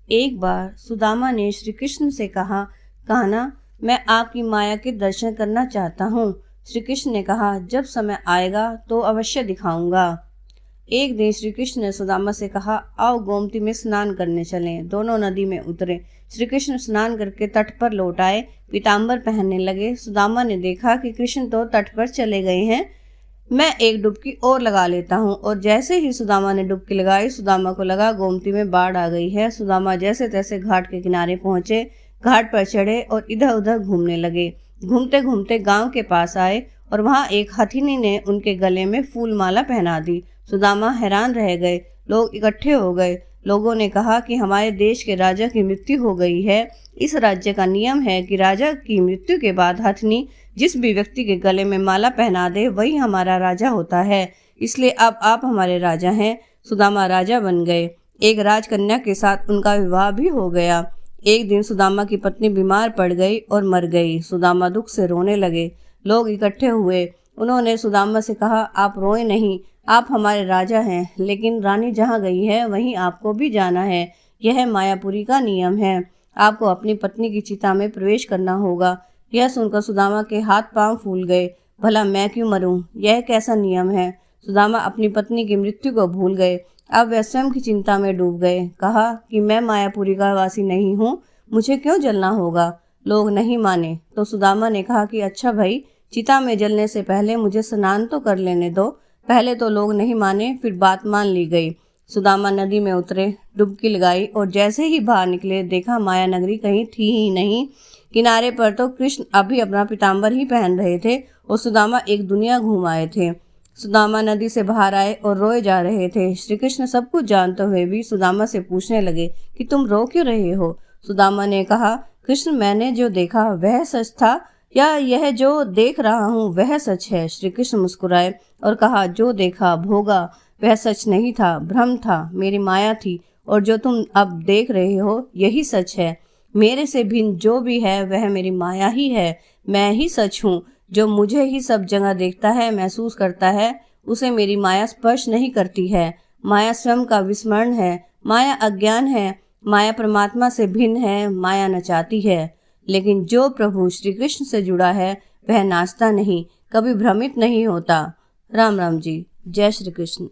एक बार सुदामा ने श्री कृष्ण से कहा, कहना मैं आपकी माया के दर्शन करना चाहता हूँ। श्री कृष्ण ने कहा, जब समय आएगा तो अवश्य दिखाऊंगा। एक दिन श्री कृष्ण ने सुदामा से कहा, आओ गोमती में स्नान करने चलें। दोनों नदी में उतरे। श्री कृष्ण स्नान करके तट पर लौट आए, पीताम्बर पहनने लगे। सुदामा ने देखा कि कृष्ण तो तट पर चले गए हैं, मैं एक डुबकी और लगा लेता हूँ। और जैसे ही सुदामा ने डुबकी लगाई, सुदामा को लगा गोमती में बाढ़ आ गई है। सुदामा जैसे तैसे घाट के किनारे पहुंचे, घाट पर चढ़े और इधर उधर घूमने लगे। घूमते घूमते गांव के पास आए और वहां एक हथिनी ने उनके गले में फूल माला पहना दी। सुदामा हैरान रह गए। लोग इकट्ठे हो गए। लोगों ने कहा कि हमारे देश के राजा की मृत्यु हो गई है। इस राज्य का नियम है कि राजा की मृत्यु के बाद हथिनी जिस भी व्यक्ति के गले में माला पहना दे वही हमारा राजा होता है, इसलिए अब आप हमारे राजा हैं। सुदामा राजा बन गए। एक राजकन्या के साथ उनका विवाह भी हो गया। एक दिन सुदामा की पत्नी बीमार पड़ गई और मर गई। सुदामा दुख से रोने लगे। लोग इकट्ठे हुए। उन्होंने सुदामा से कहा, आप रोए नहीं, आप हमारे राजा हैं, लेकिन रानी जहाँ गई है वहीं आपको भी जाना है। यह मायापुरी का नियम है। आपको अपनी पत्नी की चिता में प्रवेश करना होगा। यह सुनकर सुदामा के हाथ पांव फूल गए। भला मैं क्यों मरूं? यह कैसा नियम है? सुदामा अपनी पत्नी की मृत्यु को भूल गए। अब वह स्वयं की चिंता में डूब गए। कहा कि मैं मायापुरी का वासी नहीं हूँ, मुझे क्यों जलना होगा? लोग नहीं माने तो सुदामा ने कहा कि अच्छा भाई, चिता में जलने से पहले मुझे स्नान तो कर लेने दो। पहले तो लोग नहीं माने, फिर बात मान ली गई। सुदामा नदी में उतरे, डुबकी लगाई और जैसे ही बाहर निकले, देखा माया नगरी कहीं थी ही नहीं। किनारे पर तो कृष्ण अभी अपना पीताम्बर ही पहन रहे थे और सुदामा एक दुनिया घूम आए थे। सुदामा नदी से बाहर आए और रोए जा रहे थे। श्री कृष्ण सब कुछ जानते हुए भी सुदामा से पूछने लगे कि तुम रो क्यों रहे हो? सुदामा ने कहा, कृष्ण, मैंने जो देखा वह सच था या यह जो देख रहा हूँ वह सच है? श्री कृष्ण मुस्कुराए और कहा, जो देखा भोगा वह सच नहीं था, भ्रम था, मेरी माया थी, और जो तुम अब देख रहे हो यही सच है। मेरे से भिन्न जो भी है वह मेरी माया ही है। मैं ही सच हूँ। जो मुझे ही सब जगह देखता है, महसूस करता है, उसे मेरी माया स्पर्श नहीं करती है। माया स्वयं का विस्मरण है। माया अज्ञान है। माया परमात्मा से भिन्न है। माया नचाती है। लेकिन जो प्रभु श्री कृष्ण से जुड़ा है वह नाचता नहीं, कभी भ्रमित नहीं होता। राम राम जी। जय श्री कृष्ण।